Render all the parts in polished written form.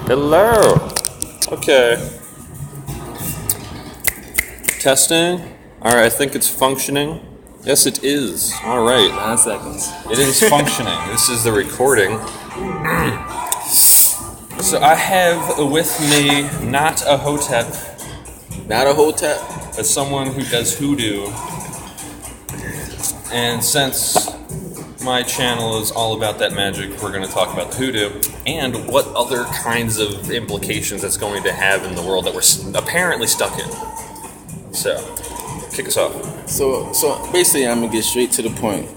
Hello. Okay. Testing. All right, I think it's functioning. Yes, it is. All right. 9 seconds. It is functioning. This is the recording. So I have with me not a hotep, but someone who does hoodoo. And since my channel is all about that magic, we're going to talk about the hoodoo and what other kinds of implications that's going to have in the world that we're apparently stuck in. So, kick us off. So basically, I'm gonna get straight to the point.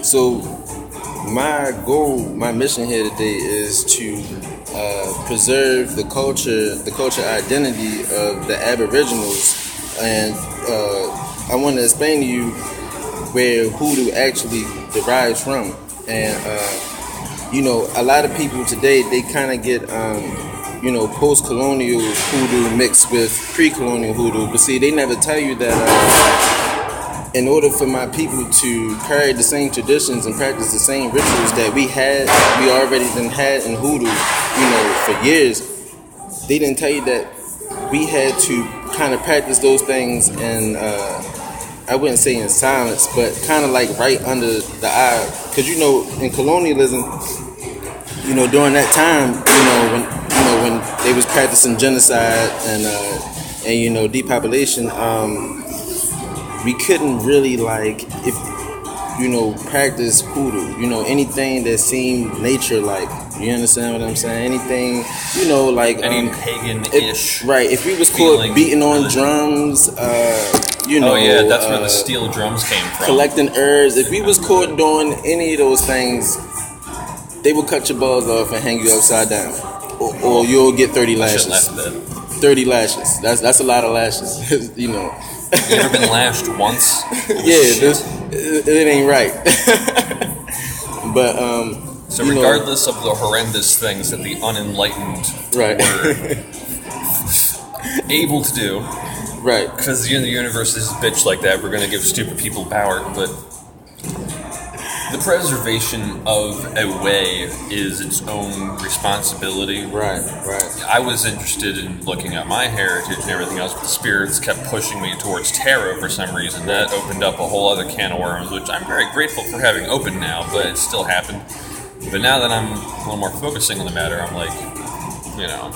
So my goal, my mission here today is to preserve the culture identity of the Aboriginals, and I want to explain to you where hoodoo actually derives from. And a lot of people today, they kind of get post-colonial hoodoo mixed with pre-colonial hoodoo, but see, they never tell you that in order for my people to carry the same traditions and practice the same rituals that we already had in hoodoo, for years, they didn't tell you that we had to kind of practice those things in, I wouldn't say in silence, but kind of like right under the eye. Because, in colonialism, during that time, when they was practicing genocide and depopulation, we couldn't really practice hoodoo. Anything that seemed nature-like. You understand what I'm saying? Anything, any pagan-ish. Right. If we was caught beating on drums, oh yeah, that's where the steel drums came from. Collecting herbs. If we was caught doing any of those things, they would cut your balls off and hang you upside down, or you'll get 30 lashes. 30 lashes. That's a lot of lashes. You ever been lashed once? Yeah, it ain't right. But so regardless of the horrendous things that the unenlightened were able to do, right? Because the universe is a bitch like that, we're gonna give stupid people power, but the preservation of a way is its own responsibility. Right. I was interested in looking at my heritage and everything else, but the spirits kept pushing me towards tarot for some reason. That opened up a whole other can of worms, which I'm very grateful for having open now, but it still happened. But now that I'm a little more focusing on the matter, I'm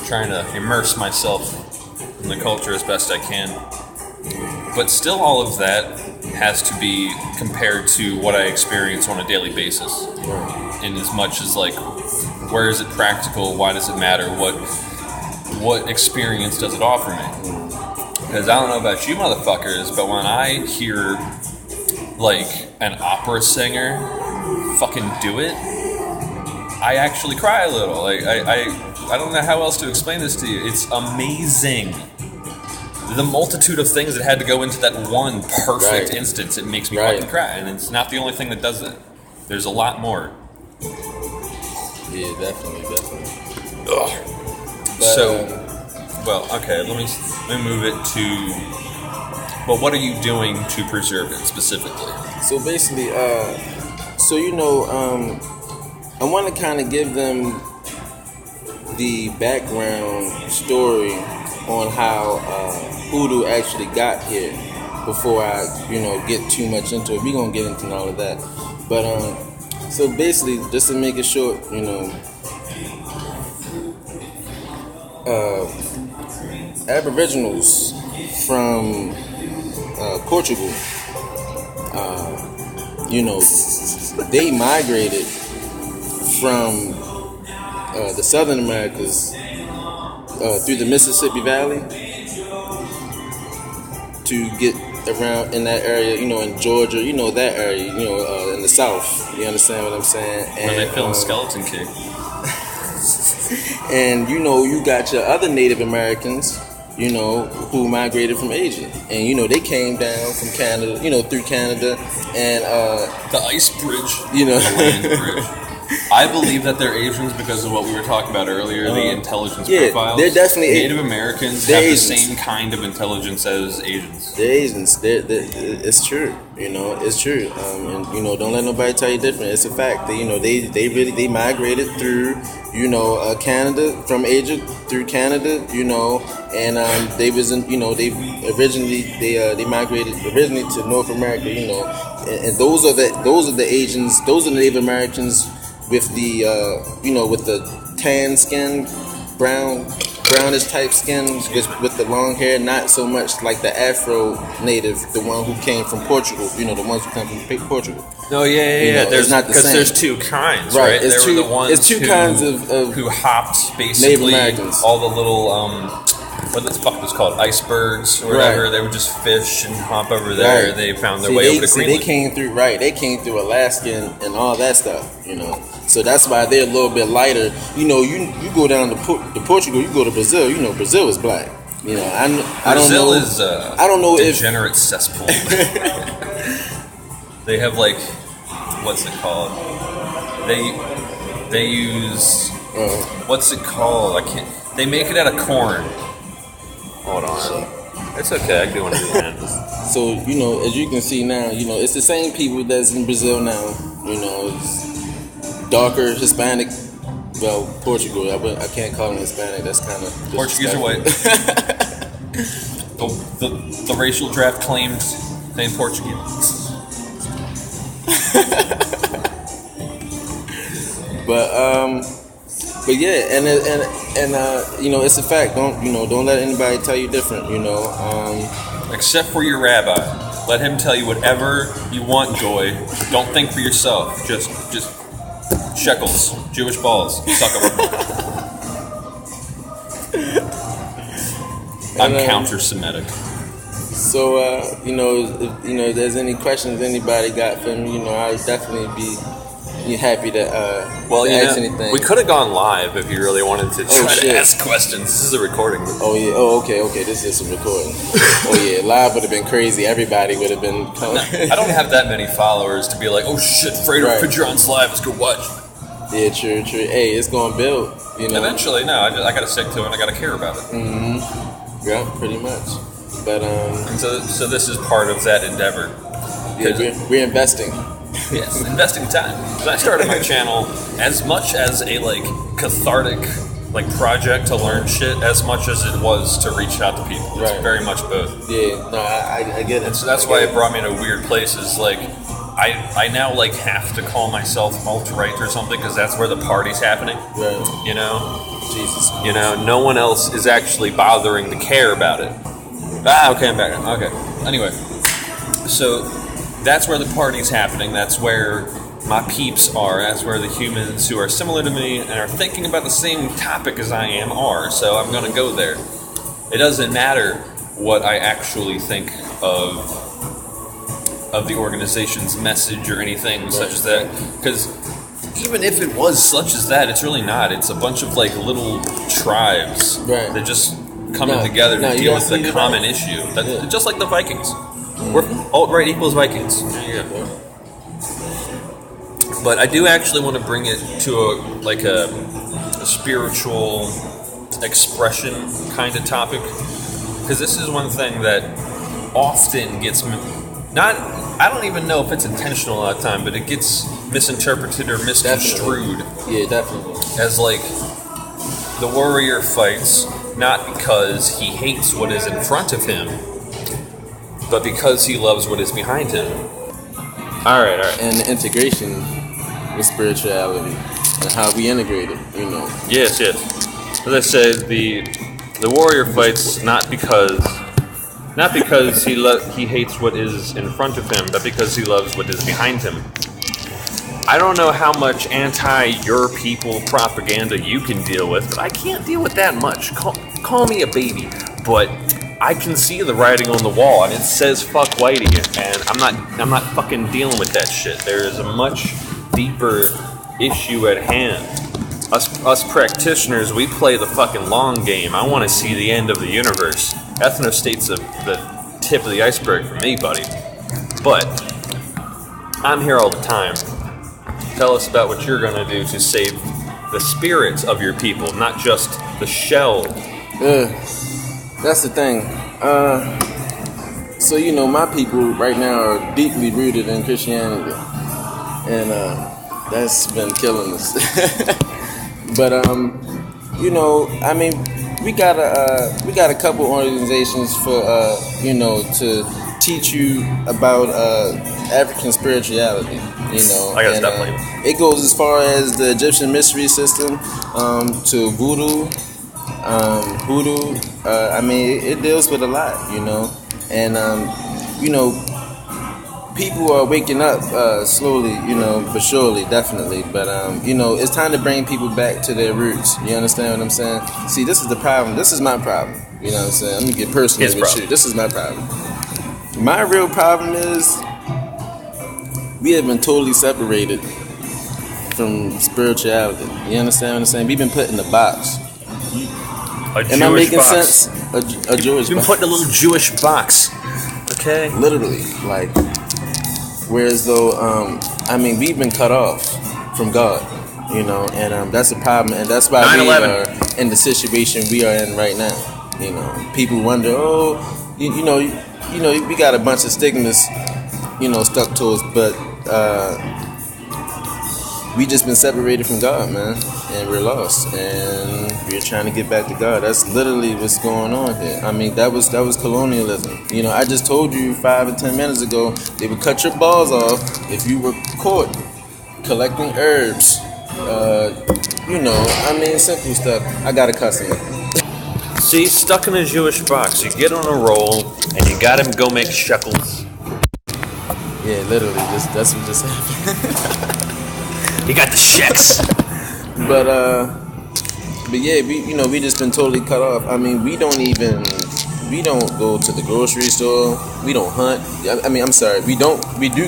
trying to immerse myself in the culture as best I can. But still, all of that has to be compared to what I experience on a daily basis. Right. In as much as where is it practical? Why does it matter? What experience does it offer me? Because I don't know about you motherfuckers, but when I hear an opera singer fucking do it, I actually cry a little. I don't know how else to explain this to you. It's amazing. The multitude of things that had to go into that one perfect instance, it makes me fucking cry. And it's not the only thing that does it. There's a lot more. Yeah, definitely. Ugh. Okay, let me move it to, what are you doing to preserve it specifically? So basically, I want to kind of give them the background story on how hoodoo actually got here before I, get too much into it. We're going to get into all of that. But, so basically, just to make it short, Aboriginals from Portugal, they migrated from the Southern Americas through the Mississippi Valley to get around in that area, in Georgia, that area, in the South. You understand what I'm saying? Where they filmed Skeleton King. And you got your other Native Americans, who migrated from Asia, and they came down from Canada, through Canada, and the ice bridge, the land bridge. I believe that they're Asians because of what we were talking about earlier, the intelligence profiles. They're definitely Native Americans have the same kind of intelligence as Asians. They're Asians. It's true. It's true. And don't let nobody tell you different. It's a fact that they migrated through Canada, from Asia through Canada. And they was in they migrated originally to North America. And those are the Asians. Those are the Native Americans with the with the tan skin, brownish type skin with the long hair. Not so much like the Afro native, the one who came from Portugal. The ones who come from Portugal. No, yeah. There's not because there's two kinds, right? It's two kinds of who hopped basically Native Americans. All the little what the fuck was called icebergs or whatever. Right. They would just fish and hop over there. Right. They found their way over to Greenland. They came through Alaska and all that stuff. So that's why they're a little bit lighter. You go down to Portugal, you go to Brazil. Brazil is black. I don't know. Brazil is I don't know degenerate cesspool. They have what's it called? They use what's it called? I can't. They make it out of corn. Hold on. It's okay. I do want to do that. So as you can see now, it's the same people that's in Brazil now. It's darker Hispanic. Well, Portugal. I can't call them Hispanic. That's kind of Portuguese are white. the racial draft claims named Portuguese. But yeah, and it's a fact. Don't let anybody tell you different. Except for your rabbi, let him tell you whatever you want, Goy. Don't think for yourself. Just shekels, Jewish balls, suck them. I'm counter-Semitic. So if there's any questions anybody got for me, I'd definitely be happy to ask anything. We could have gone live if you really wanted to try to ask questions. This is a recording. Oh yeah. Oh okay. This is a recording. Oh yeah. Live would have been crazy. Everybody would have been. I don't have that many followers to be like, oh shit, Fredo Pedron's live. Let's go watch. Yeah, true. Hey, it's gonna build. Eventually, no. I gotta stick to it. I gotta care about it. Mm-hmm. Yeah, pretty much. But And so this is part of that endeavor. Yeah, we're investing. Yes, investing time. So I started my channel as much as a cathartic project to learn shit, as much as it was to reach out to people. It's very much both. Yeah, no, I get it. And so that's why it brought me to weird places. I now have to call myself alt-right or something because that's where the party's happening. Right. Jesus. No one else is actually bothering to care about it. Okay, I'm back. Okay. Anyway, so that's where the party's happening. That's where my peeps are. That's where the humans who are similar to me and are thinking about the same topic as I am are. So I'm going to go there. It doesn't matter what I actually think of the organization's message or anything such as that. Because even if it was such as that, it's really not. It's a bunch of little tribes that just coming together to deal with the common issue. Just like the Vikings. We're alt-right equals Vikings. There you go. But I do actually want to bring it to a spiritual expression kind of topic, because this is one thing that often gets I don't even know if it's intentional all the time, but it gets misinterpreted or misconstrued. Yeah, definitely. As the warrior fights not because he hates what is in front of him, but because he loves what is behind him. All right. And the integration with spirituality and how we integrate it, Yes. As I said, the warrior fights not because he hates what is in front of him, but because he loves what is behind him. I don't know how much anti-your people propaganda you can deal with, but I can't deal with that much. Call me a baby, but I can see the writing on the wall, and it says "fuck whitey," and I'm not fucking dealing with that shit. There is a much deeper issue at hand. Us practitioners, we play the fucking long game. I want to see the end of the universe. Ethnostate's the tip of the iceberg for me, buddy. But I'm here all the time. Tell us about what you're going to do to save the spirits of your people, not just the shell. That's the thing. So, you know, my people right now are deeply rooted in Christianity. And that's been killing us. But, you know, I mean, we got a couple organizations for, you know, to teach you about African spirituality, you know. I gotta stop playing. It goes as far as the Egyptian mystery system, to voodoo, hoodoo. I mean, it deals with a lot, you know. And, you know, people are waking up slowly, you know, but surely, definitely. But, you know, it's time to bring people back to their roots. You understand what I'm saying? See, this is the problem. This is my problem. You know what I'm saying? I'm going to get personal with you. This is my problem. My real problem is we have been totally separated from spirituality. You understand what I'm saying? We've been put in a box. Am I making sense? A Jewish box. You've been put in a little Jewish box. Okay? Literally. Like, whereas though, I mean, we've been cut off from God, you know, and that's a problem, and that's why 9/11. we are in the situation we are in right now. You know, people wonder, oh, you know, we got a bunch of stigmas, you know, stuck to us, but we just been separated from God, man, and we're lost, and we're trying to get back to God. That's literally what's going on here. I mean, that was colonialism. You know, I just told you 5 or 10 minutes ago, they would cut your balls off if you were caught collecting herbs. You know, I mean, simple stuff. I got a customer. See, stuck in a Jewish box. You get on a roll, and you got him go make shekels. Yeah, literally, that's what just happened. You got the sheks. But yeah, we just been totally cut off. I mean, we don't go to the grocery store. We don't hunt. I mean, I'm sorry. We do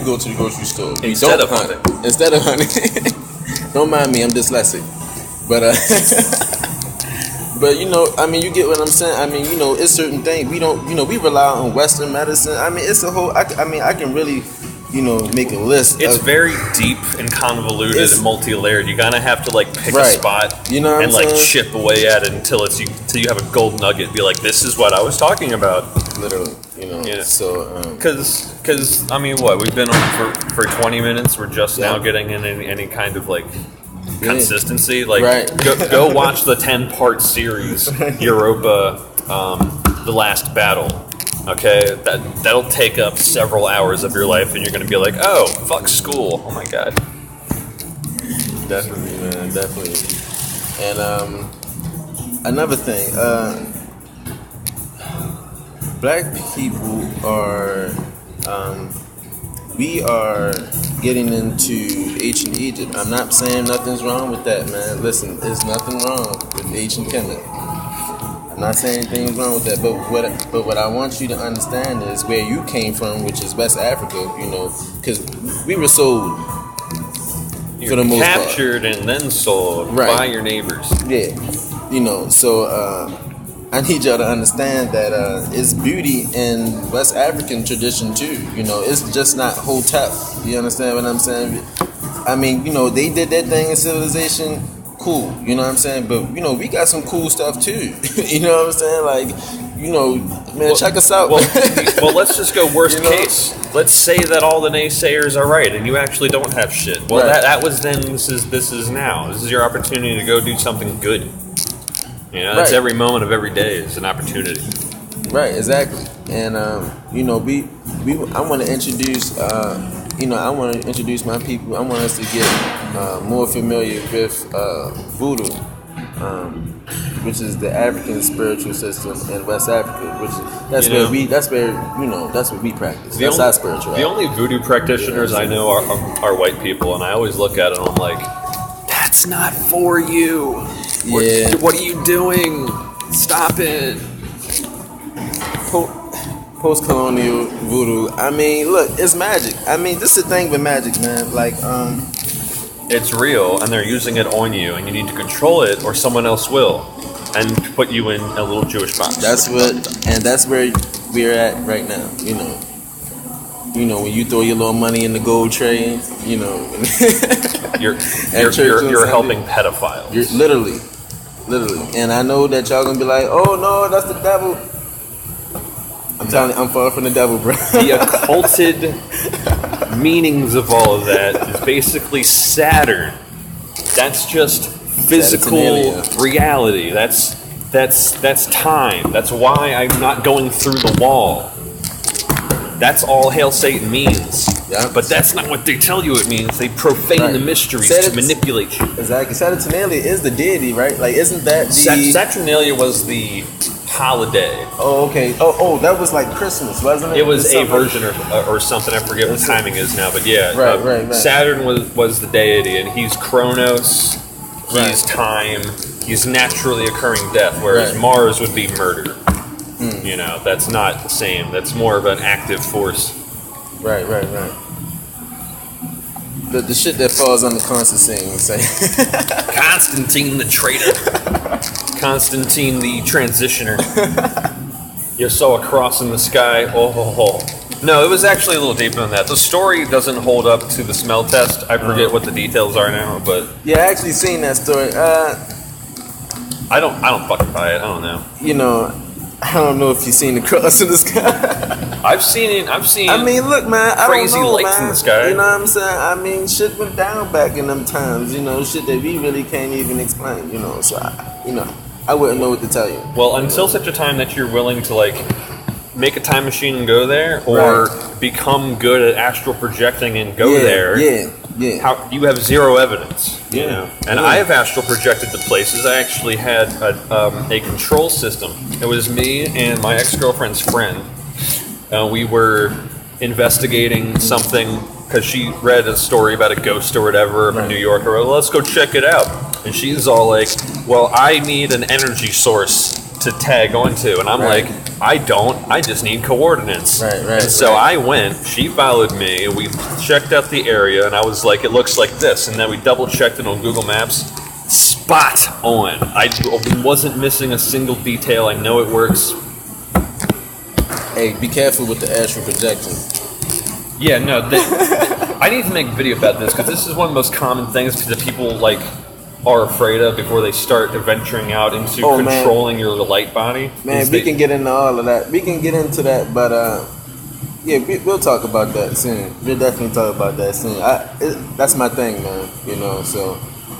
go to the grocery store. We Instead don't of hunt. hunting. Instead of hunting. Don't mind me, I'm dyslexic. But but you know, I mean, you get what I'm saying. I mean, you know, it's certain things we don't. You know, we rely on Western medicine. I mean, it's a whole. I can really, you know, make a list. It's very deep and convoluted and multi-layered. You gotta have to like pick a spot, you know, what and I'm like saying? chip away at it until you have a gold nugget. Be like, this is what I was talking about. Literally, you know. Yeah. So, because I mean, what we've been on for 20 minutes. We're just now getting in any kind of like consistency. Like, go watch the 10-part series Europa, The Last Battle. Okay, that'll take up several hours of your life, and you're gonna be like, oh, fuck school. Oh my god. Definitely, man, definitely. And another thing, black people are, we are getting into ancient Egypt. I'm not saying nothing's wrong with that, man. Listen, there's nothing wrong with ancient Kemet. I'm not saying anything's wrong with that, but what I want you to understand is where you came from, which is West Africa, you know, because we were sold for the most part. Captured and then sold by your neighbors. Yeah, you know, so I need y'all to understand that it's beauty in West African tradition too. You know, it's just not Hotep. You understand what I'm saying? I mean, you know, they did that thing in civilization. Cool, you know what I'm saying? But, you know, we got some cool stuff too. You know what I'm saying? Like, you know, man, check us out. Well, let's just go worst case. Let's say that all the naysayers are right and you actually don't have shit. Well, that was then, this is now. This is your opportunity to go do something good. You know, that's every moment of every day is an opportunity. Right, exactly. And, you know, I want to introduce... I want to introduce my people. I want us to get more familiar with voodoo, which is the African spiritual system in West Africa. That's what we practice. That's our spirituality. The only voodoo practitioners I know are white people, and I always look at it and I'm like, that's not for you. What are you doing? Stop it. Post-colonial voodoo. I mean, look, it's magic. I mean, this is the thing with magic, man. Like, it's real, and they're using it on you, and you need to control it, or someone else will, and put you in a little Jewish box. That's where we're at right now. You know, You know, when you throw your little money in the gold tray, you know. You're helping pedophiles. You're literally. And I know that y'all gonna be like, oh no, that's the devil. I'm telling you, I'm far from the devil, bro. The occulted meanings of all of that is basically Saturn. That's just physical reality. That's time. That's why I'm not going through the wall. That's all Hail Satan means. Yeah. But that's not what they tell you it means. They profane the mysteries to manipulate you. Exactly. Saturnalia is the deity, right? Like, isn't that the... Saturnalia was the holiday. Oh, okay. Oh, that was like Christmas, wasn't it? It was a version or something. I forget what the timing is now, but yeah. Right. Saturn was the deity, and he's Chronos, he's time, he's naturally occurring death, whereas Mars would be murder. You know, that's not the same. That's more of an active force. Right. The shit that falls under Constantine, say. Constantine the traitor. Constantine the transitioner. You saw a cross in the sky. Oh. No, it was actually a little deeper than that. The story doesn't hold up to the smell test. I forget what the details are now, but yeah, I actually seen that story. I don't fucking buy it. I don't know. You know, I don't know if you've seen the cross in the sky. I've seen it. I mean, look, man. Crazy I don't know, lights man. in the sky. You know what I'm saying? I mean, shit went down back in them times. You know, shit that we really can't even explain. You know, so I wouldn't know what to tell you. Well, until such a time that you're willing to like make a time machine and go there, or become good at astral projecting and go there. Yeah. How you have zero evidence, you know. And I have astral projected to places. I actually had a control system. It was me and my ex-girlfriend's friend. We were investigating something because she read a story about a ghost or whatever from New York. Or let's go check it out. And she's all like, "Well, I need an energy source to tag onto," and I'm like, I don't. I just need coordinates. And so I went. She followed me. We checked out the area, and I was like, "It looks like this." And then we double checked it on Google Maps. Spot on. I wasn't missing a single detail. I know it works. Hey, be careful with the astral projection. Yeah, no. I need to make a video about this because this is one of the most common things that people like are afraid of before they start venturing out into controlling your light body. Man, we can get into all of that. We can get into that, but we'll talk about that soon. We'll definitely talk about that soon. That's my thing, man. You know, so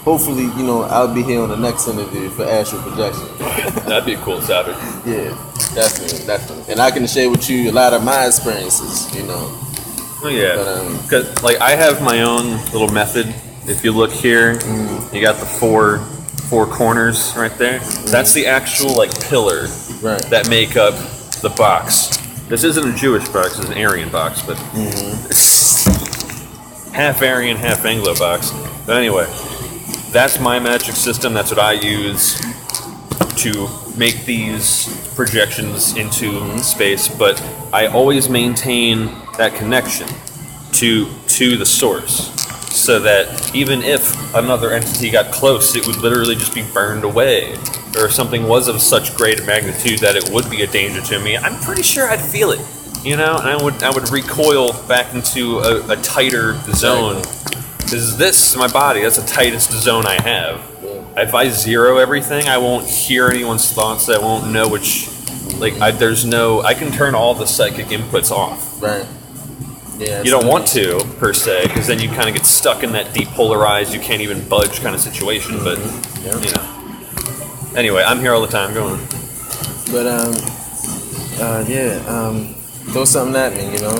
hopefully, you know, I'll be here on the next interview for astral projection. That'd be a cool topic. Yeah, definitely. And I can share with you a lot of my experiences. You know. Oh yeah. Because like I have my own little method. If you look here, you got the four corners right there. That's the actual like pillar that make up the box. This isn't a Jewish box; it's an Aryan box, but it's half Aryan, half Anglo box. But anyway, that's my magic system. That's what I use to make these projections into space. But I always maintain that connection to the source. So that even if another entity got close, it would literally just be burned away. Or if something was of such great magnitude that it would be a danger to me, I'm pretty sure I'd feel it. You know, and I would recoil back into a tighter zone. Because this, my body, that's the tightest zone I have. If I zero everything, I won't hear anyone's thoughts. I won't know which, I can turn all the psychic inputs off. Right. Yeah, you don't want to, per se, because then you kind of get stuck in that depolarized, you can't even budge kind of situation, but, you know. Anyway, I'm here all the time, go on. But, throw something at me, you know.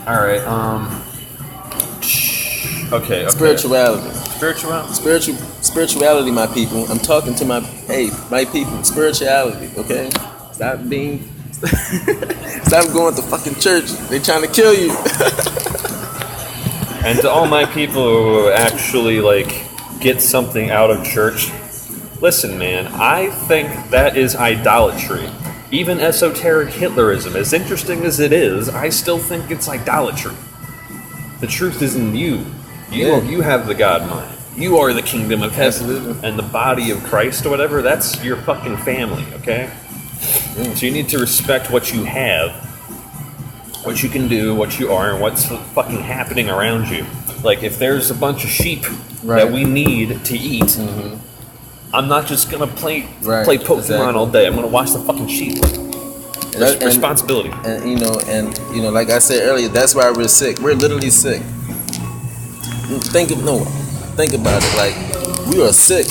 Alright, okay. Spirituality, my people. I'm talking to my people. Spirituality, okay? Stop going to fucking church. They trying to kill you. And to all my people who actually get something out of church, listen, man, I think that is idolatry. Even esoteric Hitlerism, as interesting as it is, I still think it's idolatry. The truth is in you. You have the God mind. You are the kingdom of heaven. And the body of Christ or whatever, that's your fucking family, okay? So you need to respect what you have what you can do, what you are, and what's fucking happening around you. Like, if there's a bunch of sheep that we need to eat, I'm not just gonna play Pokemon all day. I'm gonna watch the fucking sheep. Responsibility. And like I said earlier, that's why we're sick. We're literally sick. Think about it. Like, we are sick.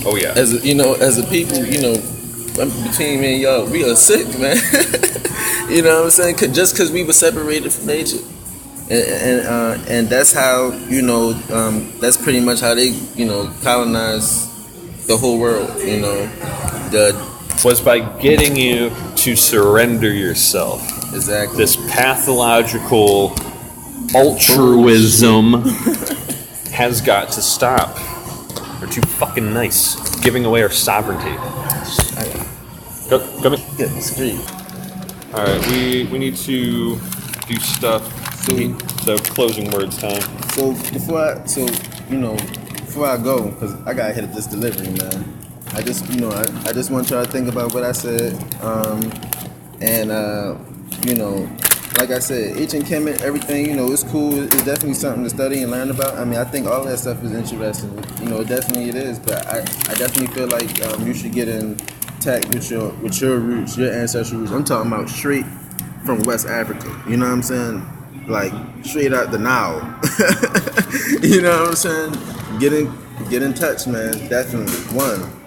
Oh yeah. As a people, between me and y'all, we are sick, man. You know what I'm saying? Just because we were separated from nature, and that's how that's pretty much how they colonize the whole world. Was by getting you to surrender yourself. Exactly. This pathological altruism has got to stop. We're too fucking nice, giving away our sovereignty. Come in. Yeah, street. All right, we need to do stuff. So closing words time. So before I go, because I gotta hit this delivery, man. I just want y'all to think about what I said, like I said, ancient Kemet, everything, it's cool. It's definitely something to study and learn about. I mean, I think all that stuff is interesting. Definitely it is. But I definitely feel like you should get in touch with your roots, your ancestral roots. I'm talking about straight from West Africa. You know what I'm saying? Like straight out the Nile. You know what I'm saying? Get in touch, man. Definitely. One.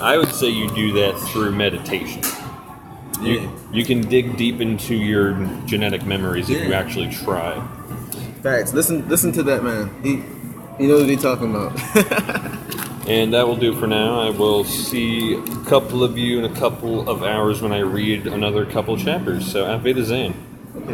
I would say you do that through meditation. You can dig deep into your genetic memories if you actually try. Facts. Listen to that man. He knows what he's talking about. And that will do for now. I will see a couple of you in a couple of hours when I read another couple chapters. So, Auf Wiedersehen.